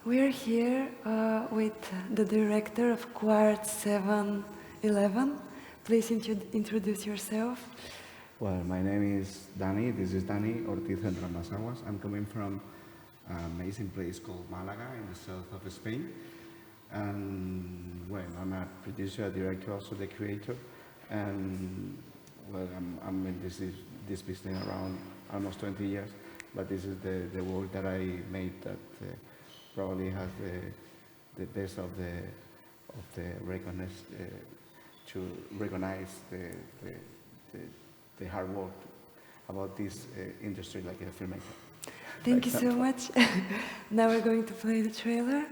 We're here with the director of Quartz 711. Please introduce yourself. Well, my name is Danny. This is Danny Ortiz, Entrambasaguas. I'm coming from an amazing place called Malaga in the south of Spain. And well, I'm a producer, a director, also the creator. And well, I'm in this business around almost 20 years. But this is the work that I made that probably has the best of the to recognize the hard work about this industry like a filmmaker. Thank you so much. Now we're going to play the trailer.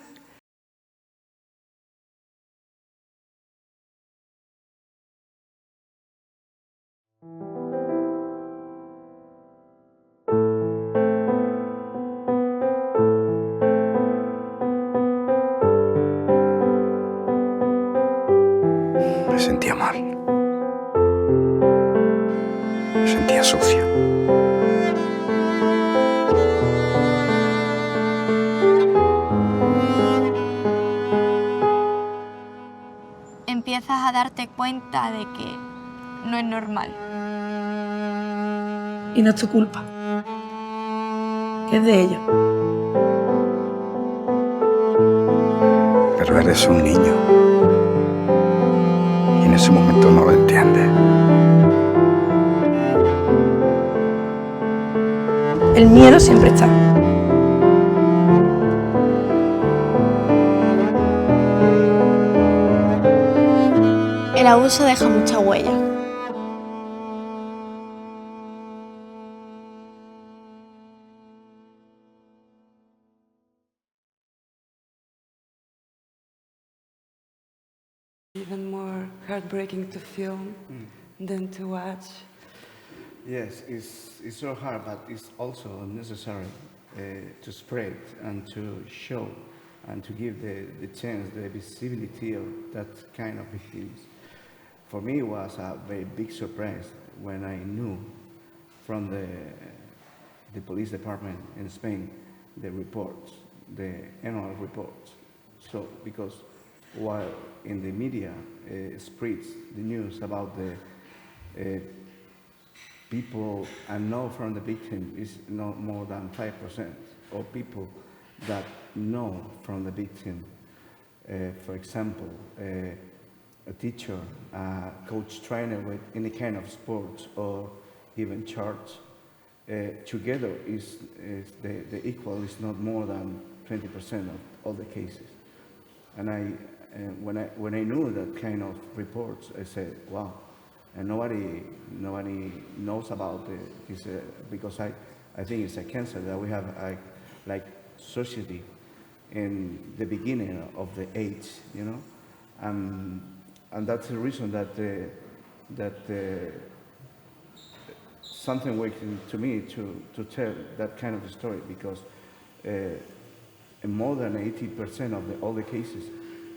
Me sentía mal. Me sentía sucio. Empiezas a darte cuenta de que no es normal. Y no es tu culpa, que es de ellos. Pero eres un niño. Y en ese momento no lo entiendes. El miedo siempre está. El abuso deja mucha huella. Even more heartbreaking to film than to watch. Yes, it's so hard, but it's also necessary to spread and to show and to give the chance, the visibility of that kind of victims. For me, it was a very big surprise when I knew from the police department in Spain the reports, the annual reports. So, because while in the media spreads the news about the people I know from the victim is no more than 5%, or people that know from the victim, for example, a teacher, a coach trainer with any kind of sports or even church, together is the equal is not more than 20% of all the cases. And when I knew that kind of reports, I said, wow, and nobody knows about this because I think it's a cancer that we have like society in the beginning of the age, you know, and that's the reason that something waking to me to tell that kind of story, because more than 80% of all the cases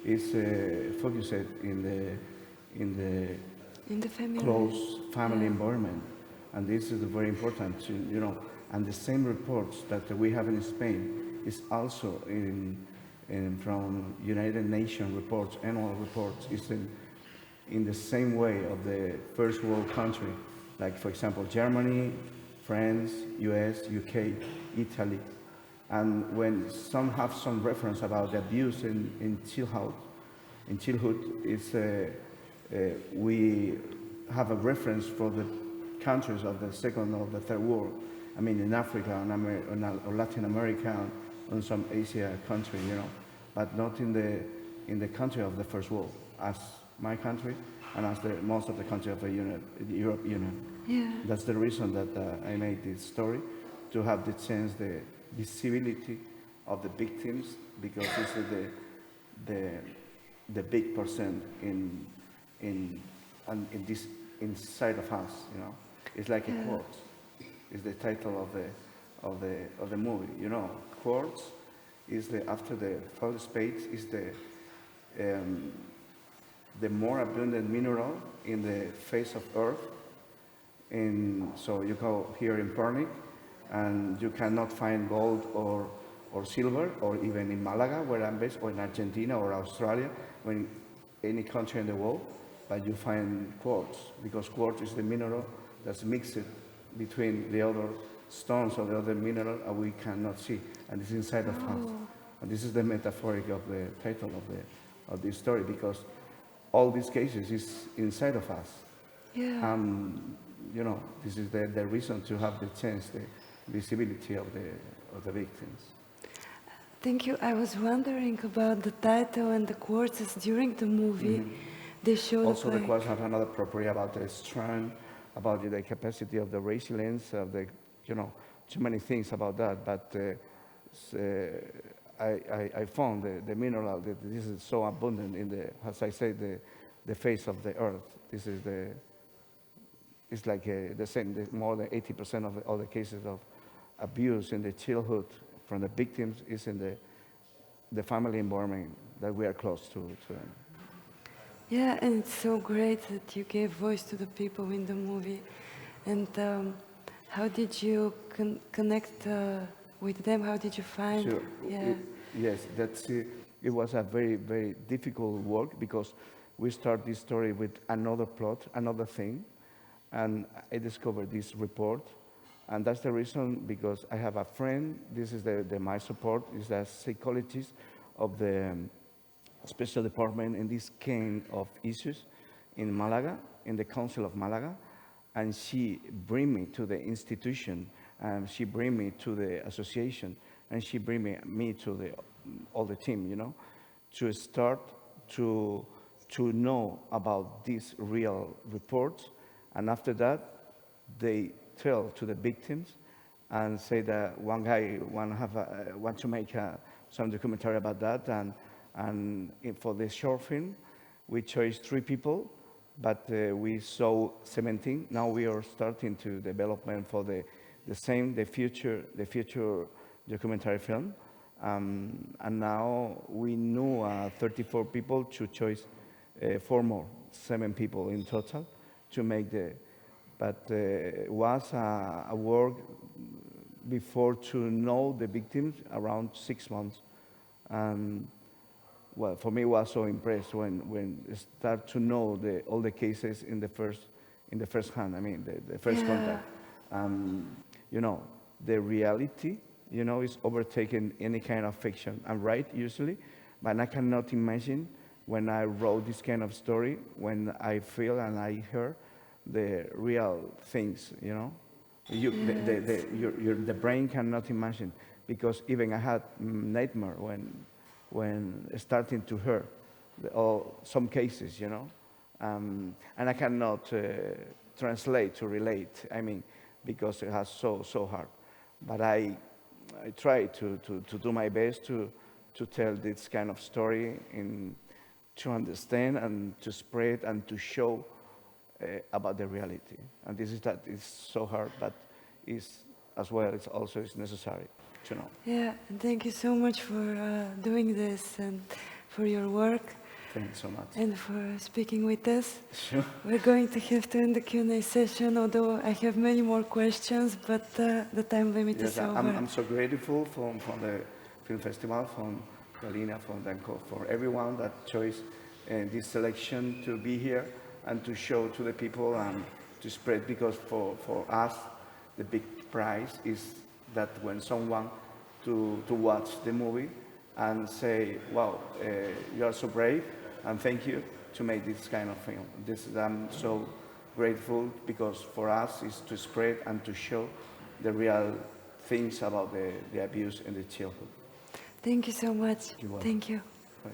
is focused in the family. Close family environment, and this is very important to, you know. And the same reports that we have in Spain is also from United Nations reports, annual reports, is in the same way of the first world country, like for example Germany, France, US, UK, Italy. And when some have some reference about the abuse in childhood, is we have a reference for the countries of the second or the third world. I mean, in Africa or Latin America and some Asia country, you know, but not in the country of the first world, as my country and as most of the country of the Europe Union. Yeah. That's the reason that I made this story, to have the chance, the visibility of the victims, because this is the big percent in this inside of us, you know. It's like a Quartz. Is the title of the movie, you know. Quartz is after the feldspate is the more abundant mineral in the face of Earth. So you go here in Pernic, and you cannot find gold or or silver, or even in Malaga, where I'm based, or in Argentina or Australia, when any country in the world, but you find quartz, because quartz is the mineral that's mixed between the other stones or the other mineral and we cannot see, and it's inside of us. And this is the metaphoric of the title of this story, because all these cases is inside of us. Yeah. You know, this is the reason to have the chance, the visibility of the victims. Thank you. I was wondering about the title and the quartzes during the movie. They showed Also, the like, quartz have another property about the strength, about the capacity of the resilience of the, you know, too many things about that. But I found the mineral that this is so abundant in the, as I say, the face of the earth. This is it's like the same. More than 80% of all the cases of abuse in the childhood from the victims is in the family environment that we are close to them. yeah, and it's so great that you gave voice to the people in the movie. And how did you connect with them? How did you find? Sure. Yeah. Yes, it was a very, very difficult work, because we start this story with another plot, another thing, and I discovered this report, and that's the reason, because I have a friend. This is my support, is a psychologist of the special department in this kind of issues in Malaga, in the Council of Malaga, and she bring me to the institution, and she bring me to the association, and she bring me to all the team, you know, to start to know about these real reports. And after that, they tell to the victims and say that one guy want to make some documentary about that, and for the short film, we chose 3 people, but we saw 17. Now we are starting to development for the future documentary film, and now we know 34 people to choose 4 more, 7 people in total to make but was a work before to know the victims around 6 months. Well, for me, it was so impressed when start to know all the cases in the first hand. I mean, the first contact. You know, the reality, you know, is overtaking any kind of fiction. I'm right usually, but I cannot imagine when I wrote this kind of story, when I feel and I hear the real things, you know. The brain cannot imagine, because even I had nightmare when starting to hear some cases, you know, and I cannot translate to relate. I mean, because it has so hard. But I try to do my best to tell this kind of story, to understand and to spread and to show about the reality. And this is so hard, but is as well. It's also necessary to know. Yeah, and thank you so much for doing this and for your work. Thanks so much. And for speaking with us. Sure. We're going to have to end the Q&A session, although I have many more questions, but the time limit is over. I'm so grateful from the film festival, from Galina, from Danko, for everyone that chose this selection to be here and to show to the people and to spread, because for us, the big prize is that when someone to watch the movie and say, wow, you are so brave, and thank you to make this kind of film. I'm so grateful, because for us is to spread and to show the real things about the abuse in the childhood. Thank you so much. You're welcome. Thank you. Bye.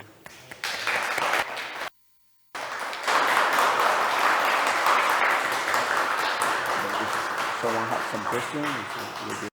Someone has some questions?